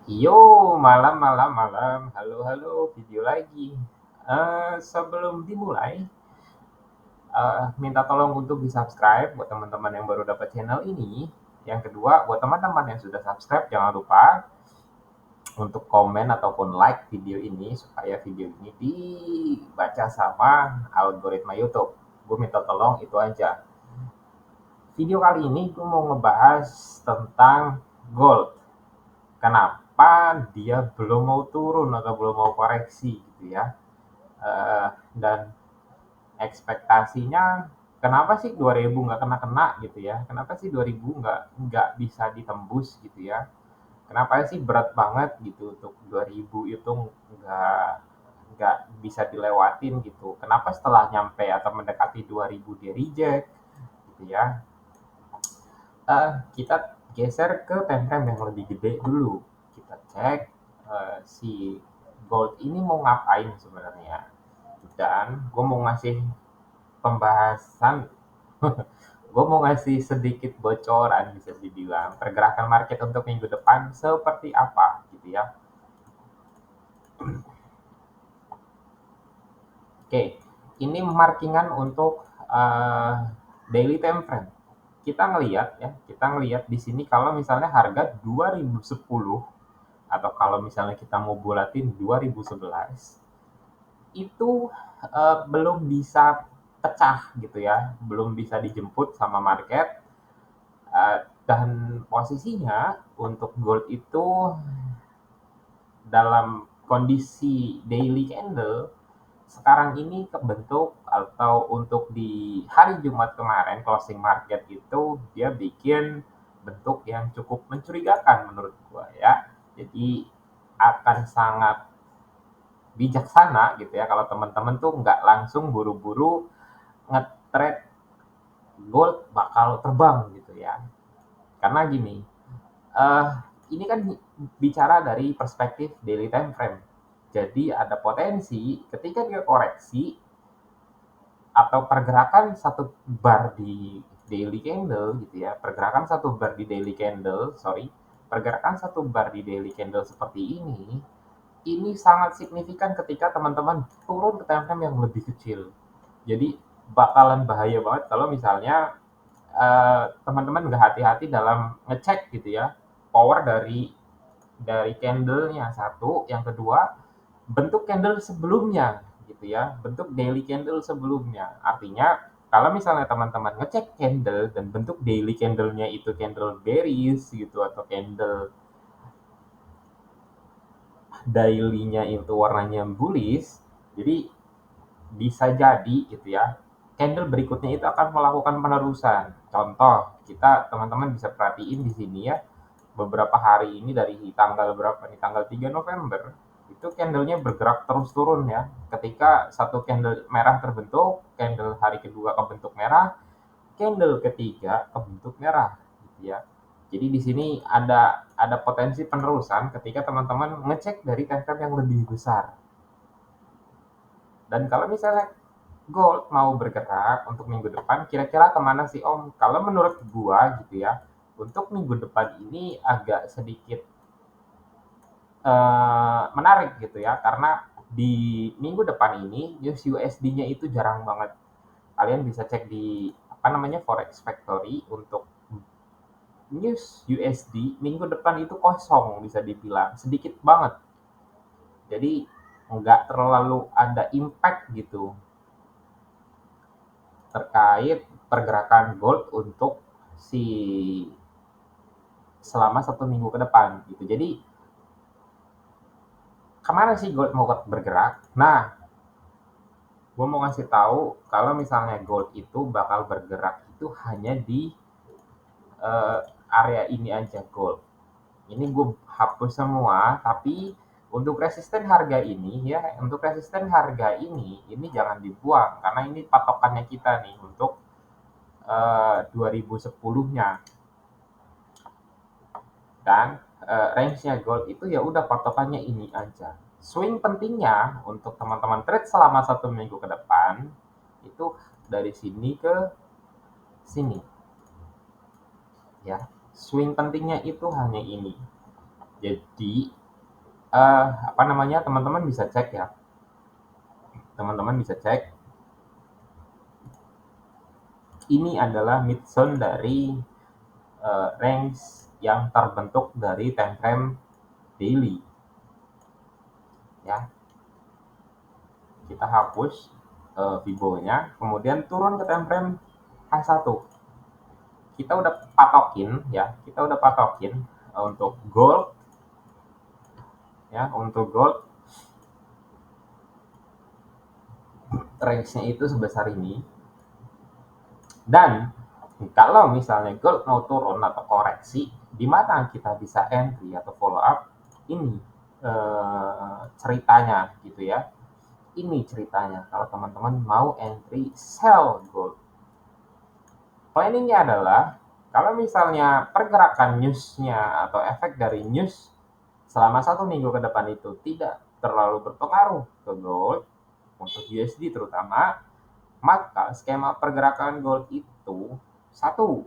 Yo, malam, malam, malam. Halo, halo, video lagi. Sebelum dimulai, minta tolong untuk di-subscribe buat teman-teman yang baru dapat channel ini. Yang kedua, buat teman-teman yang sudah subscribe, jangan lupa untuk komen ataupun like video ini supaya video ini dibaca sama algoritma YouTube. Gue minta tolong itu aja. Video kali ini gue mau ngebahas tentang gold. Kenapa dia belum mau turun atau belum mau koreksi gitu ya. Dan ekspektasinya kenapa sih 2000 nggak kena-kena gitu ya, kenapa sih 2000 nggak bisa ditembus gitu ya, kenapa sih berat banget gitu untuk 2000 itu nggak nggak bisa dilewatin gitu, kenapa setelah nyampe atau mendekati 2000 dia reject gitu ya. Kita geser ke time frame yang lebih gede dulu, kita cek si gold ini mau ngapain sebenarnya, dan gue mau ngasih pembahasan. Gue mau ngasih sedikit bocoran bisa dibilang pergerakan market untuk minggu depan seperti apa gitu ya. Oke, ini markingan untuk daily time frame. Kita ngelihat di sini kalau misalnya harga 2010 atau kalau misalnya kita mau bulatin 2011 itu belum bisa pecah gitu ya, belum bisa dijemput sama market. Dan posisinya untuk gold itu dalam kondisi daily candle sekarang ini kebentuk, atau untuk di hari Jumat kemarin closing market itu dia bikin bentuk yang cukup mencurigakan menurut gua ya. Jadi akan sangat bijaksana gitu ya kalau teman-teman tuh nggak langsung buru-buru nge-trade gold bakal terbang gitu ya. Karena gini, eh ini kan bicara dari perspektif daily time frame. Jadi ada potensi ketika dia koreksi atau pergerakan satu bar di daily candle gitu ya, pergerakan satu bar di daily candle seperti ini sangat signifikan ketika teman-teman turun ke time frame yang lebih kecil. Jadi bakalan bahaya banget kalau misalnya teman-teman nggak hati-hati dalam ngecek gitu ya, power dari candlenya satu, yang kedua bentuk candle sebelumnya gitu ya, bentuk daily candle sebelumnya. Artinya kalau misalnya teman-teman ngecek candle dan bentuk daily candlenya itu candle bearish gitu atau candle daily-nya itu warnanya bullish, jadi bisa jadi gitu ya candle berikutnya itu akan melakukan penerusan. Contoh, kita teman-teman bisa perhatiin di sini ya, beberapa hari ini dari tanggal berapa nih, tanggal 3 November itu candlenya bergerak terus turun ya. Ketika satu candle merah terbentuk, candle hari kedua kebentuk merah, candle ketiga kebentuk merah gitu ya. Jadi di sini ada potensi penerusan ketika teman-teman ngecek dari time frame yang lebih besar. Dan kalau misalnya gold mau bergerak untuk minggu depan, kira-kira kemana sih Om? Kalau menurut gua gitu ya, untuk minggu depan ini agak sedikit menarik gitu ya, karena di minggu depan ini news USD-nya itu jarang banget. Kalian bisa cek di apa namanya Forex Factory untuk news USD minggu depan itu kosong, bisa dibilang sedikit banget. Jadi nggak terlalu ada impact gitu terkait pergerakan gold untuk si selama 1 minggu ke depan gitu. Jadi kemana sih gold mau bergerak? Nah, gue mau ngasih tahu kalau misalnya gold itu bakal bergerak itu hanya di area ini aja gold. Ini gue hapus semua, tapi untuk resisten harga ini ya, untuk resisten harga ini jangan dibuang karena ini patokannya kita nih untuk 2010-nya. Dan range-nya gold itu ya udah patokannya ini aja. Swing pentingnya untuk teman-teman trade selama 1 minggu ke depan itu dari sini ke sini ya. Swing pentingnya itu hanya ini. Jadi, teman-teman bisa cek ya, teman-teman bisa cek, ini adalah midzone dari, range yang terbentuk dari time frame daily, ya. Kita hapus, Fibo-nya, kemudian turun ke time frame H1. Kita udah patokin ya, untuk gold ya, untuk gold range-nya itu sebesar ini. Dan kalau misalnya gold mau turun atau koreksi, di mana kita bisa entry atau follow up? Ini ceritanya gitu ya. Ini ceritanya kalau teman-teman mau entry sell gold. Planningnya adalah kalau misalnya pergerakan news-nya atau efek dari news selama 1 minggu ke depan itu tidak terlalu berpengaruh ke gold, untuk USD terutama, maka skema pergerakan gold itu, satu,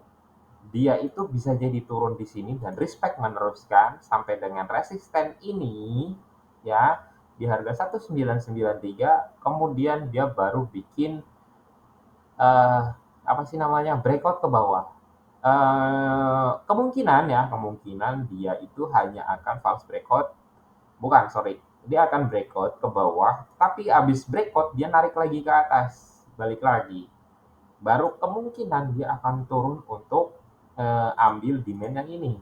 dia itu bisa jadi turun di sini dan respect meneruskan sampai dengan resisten ini ya di harga 1993, kemudian dia baru bikin breakout ke bawah. Kemungkinan dia itu hanya akan false breakout, bukan, sorry, dia akan breakout ke bawah, tapi abis breakout dia narik lagi ke atas, balik lagi. Baru kemungkinan dia akan turun untuk ambil demand yang ini.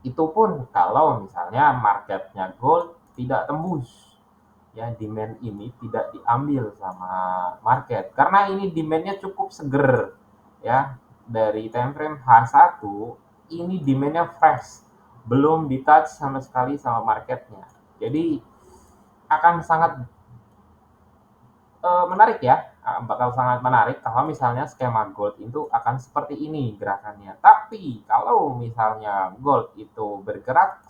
Itu pun kalau misalnya marketnya gold tidak tembus, ya demand ini tidak diambil sama market, karena ini demandnya cukup seger ya. Dari time frame H1 ini demandnya fresh, belum di touch sama sekali sama marketnya. Jadi akan sangat menarik ya, bakal sangat menarik kalau misalnya skema gold itu akan seperti ini gerakannya. Tapi kalau misalnya gold itu bergerak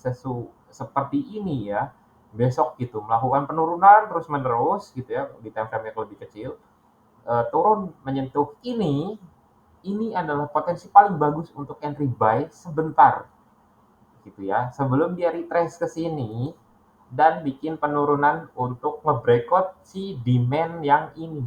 seperti ini ya, besok gitu melakukan penurunan terus-menerus gitu ya di time frame yang lebih kecil, turun menyentuh ini adalah potensi paling bagus untuk entry buy sebentar gitu ya, sebelum dia retrace ke sini dan bikin penurunan untuk nge-breakout si demand yang ini.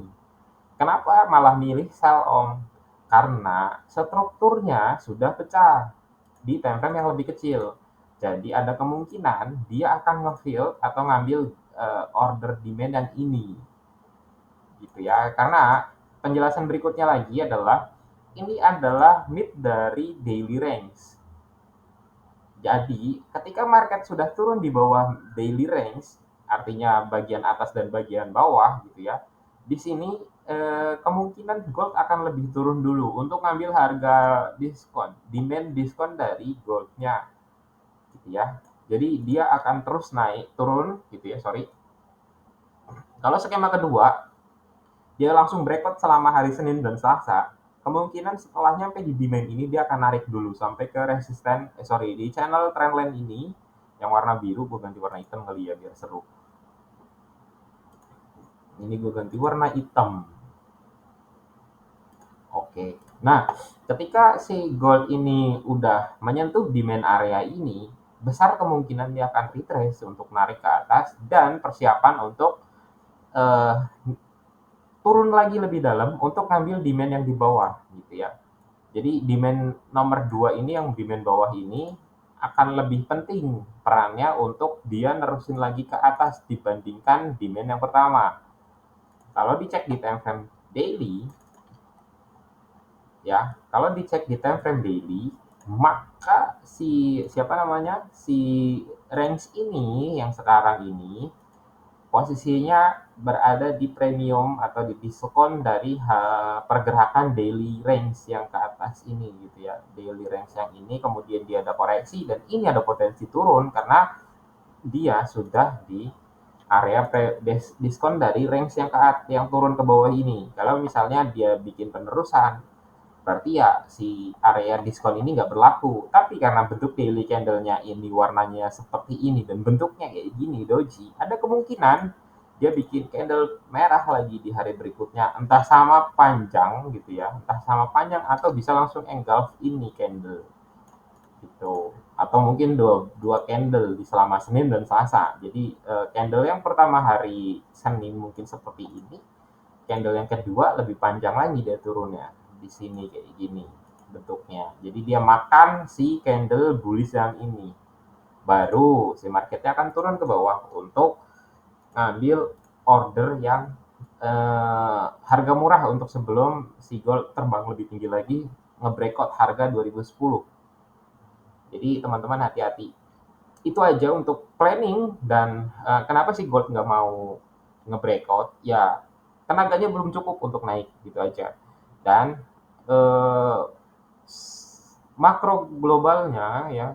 Kenapa malah milih sell on? Karena strukturnya sudah pecah di time frame yang lebih kecil. Jadi ada kemungkinan dia akan nge-fill atau ngambil order demand yang ini. Gitu ya. Karena penjelasan berikutnya lagi adalah ini adalah mid dari daily range. Jadi, ketika market sudah turun di bawah daily range, artinya bagian atas dan bagian bawah gitu ya, di sini kemungkinan gold akan lebih turun dulu untuk ngambil harga diskon, demand diskon dari goldnya, gitu ya. Jadi dia akan terus naik, turun gitu ya, sorry. Kalau skema kedua, dia langsung breakout selama hari Senin dan Selasa, kemungkinan setelah nyampe di demand ini dia akan narik dulu sampai ke resisten, di channel trendline ini yang warna biru, gue ganti warna hitam kali ya biar seru. Ini gue ganti warna hitam. Oke. Nah, ketika si gold ini udah menyentuh demand area ini, besar kemungkinan dia akan retrace untuk narik ke atas dan persiapan untuk eh, turun lagi lebih dalam untuk ngambil demand yang di bawah gitu ya. Jadi demand nomor 2 ini, yang demand bawah ini, akan lebih penting perannya untuk dia nerusin lagi ke atas dibandingkan demand yang pertama. Kalau dicek di time frame daily, ya, kalau dicek di time frame daily, maka si range ini yang sekarang ini posisinya berada di premium atau di diskon dari pergerakan daily range yang ke atas ini gitu ya. Daily range yang ini kemudian dia ada koreksi dan ini ada potensi turun karena dia sudah di area diskon dari range yang turun ke bawah ini. Kalau misalnya dia bikin penerusan, berarti ya si area diskon ini nggak berlaku. Tapi karena bentuk daily candle-nya ini warnanya seperti ini dan bentuknya kayak gini, doji, ada kemungkinan dia bikin candle merah lagi di hari berikutnya, entah sama panjang gitu ya, entah sama panjang atau bisa langsung engulf ini candle gitu. atau mungkin dua candle di selama Senin dan Selasa. Jadi candle yang pertama hari Senin mungkin seperti ini, candle yang kedua lebih panjang lagi dia turunnya di sini kayak gini bentuknya. Jadi dia makan si candle bullish yang ini, baru si marketnya akan turun ke bawah untuk ngambil order yang harga murah untuk sebelum si gold terbang lebih tinggi lagi, nge-breakout harga 2010. Jadi teman-teman hati-hati. Itu aja untuk planning. Dan kenapa sih gold nggak mau nge-breakout? Ya tenaganya belum cukup untuk naik, gitu aja. Dan eh, makro globalnya ya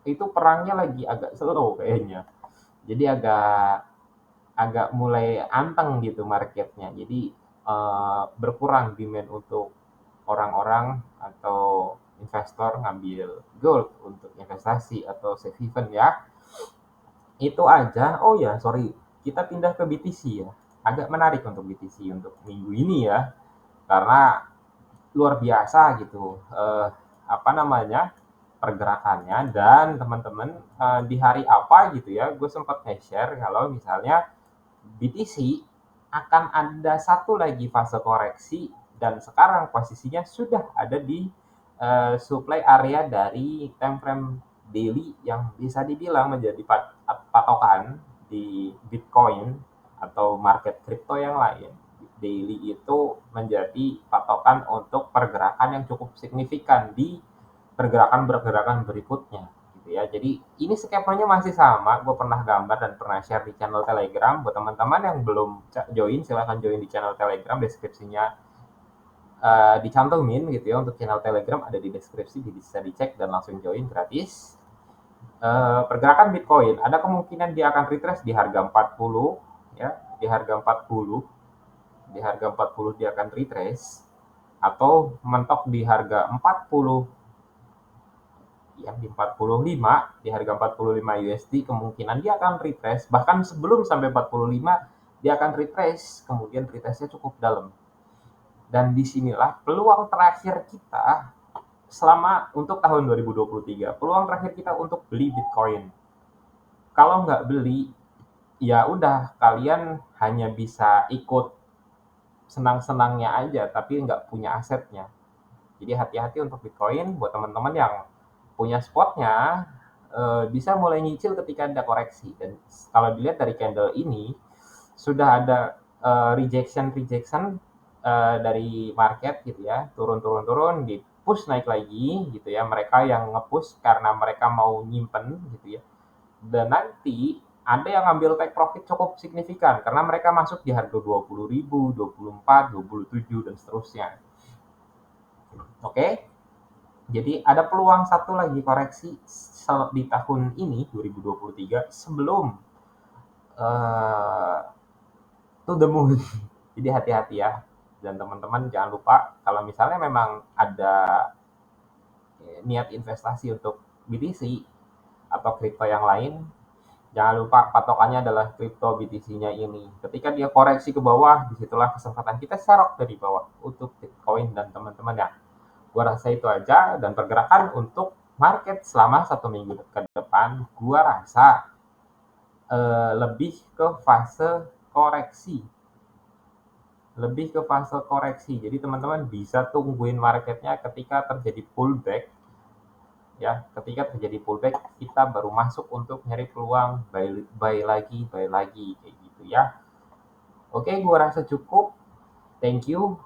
itu perangnya lagi agak slow kayaknya. Jadi agak agak mulai anteng gitu marketnya. Jadi berkurang demand untuk orang-orang atau investor ngambil gold untuk investasi atau safe haven ya. Itu aja. Oh ya, sorry, kita pindah ke BTC ya. Agak menarik untuk BTC untuk minggu ini ya, karena luar biasa gitu. Apa namanya? Pergerakannya. Dan teman-teman di hari apa gitu ya, gue sempat nge-share kalau misalnya BTC akan ada satu lagi fase koreksi, dan sekarang posisinya sudah ada di supply area dari time frame daily yang bisa dibilang menjadi patokan di Bitcoin atau market crypto yang lain. Daily itu menjadi patokan untuk pergerakan yang cukup signifikan di pergerakan-pergerakan berikutnya gitu ya. Jadi ini skemanya masih sama, gue pernah gambar dan pernah share di channel Telegram. Buat teman-teman yang belum join, silahkan join di channel Telegram, deskripsinya dicantumin gitu ya. Untuk channel Telegram ada di deskripsi, bisa dicek dan langsung join gratis. Pergerakan Bitcoin ada kemungkinan dia akan retrace di harga 40 ya, di harga 40, di harga 40 dia akan retrace atau mentok di harga 40 ya, di 45, di harga 45 USD kemungkinan dia akan retrace. Bahkan sebelum sampai 45 dia akan retrace, kemudian retrace-nya cukup dalam. Dan disinilah peluang terakhir kita selama untuk tahun 2023, peluang terakhir kita untuk beli Bitcoin. Kalau nggak beli, ya udah kalian hanya bisa ikut senang-senangnya aja, tapi nggak punya asetnya. Jadi hati-hati untuk Bitcoin. Buat teman-teman yang punya spotnya, bisa mulai nyicil ketika ada koreksi. Dan kalau dilihat dari candle ini, sudah ada rejection dari market gitu ya, turun, di push naik lagi gitu ya. Mereka yang nge-push karena mereka mau nyimpen gitu ya. Dan nanti ada yang ngambil take profit cukup signifikan karena mereka masuk di harga 20.000, 24, 27 dan seterusnya. Oke. Jadi ada peluang satu lagi koreksi di tahun ini 2023 sebelum uh, to the moon. Jadi hati-hati ya. Dan teman-teman jangan lupa kalau misalnya memang ada niat investasi untuk BTC atau kripto yang lain, jangan lupa patokannya adalah kripto BTC-nya ini. Ketika dia koreksi ke bawah, disitulah kesempatan kita serok dari bawah untuk Bitcoin dan teman-teman ya. Gua rasa itu aja. Dan pergerakan untuk market selama 1 minggu ke depan, gua rasa lebih ke fase koreksi. Lebih ke fase koreksi. Jadi teman-teman bisa tungguin marketnya ketika terjadi pullback. Ya, ketika terjadi pullback, kita baru masuk untuk nyari peluang buy lagi kayak gitu ya. Oke, gua rasa cukup. Thank you.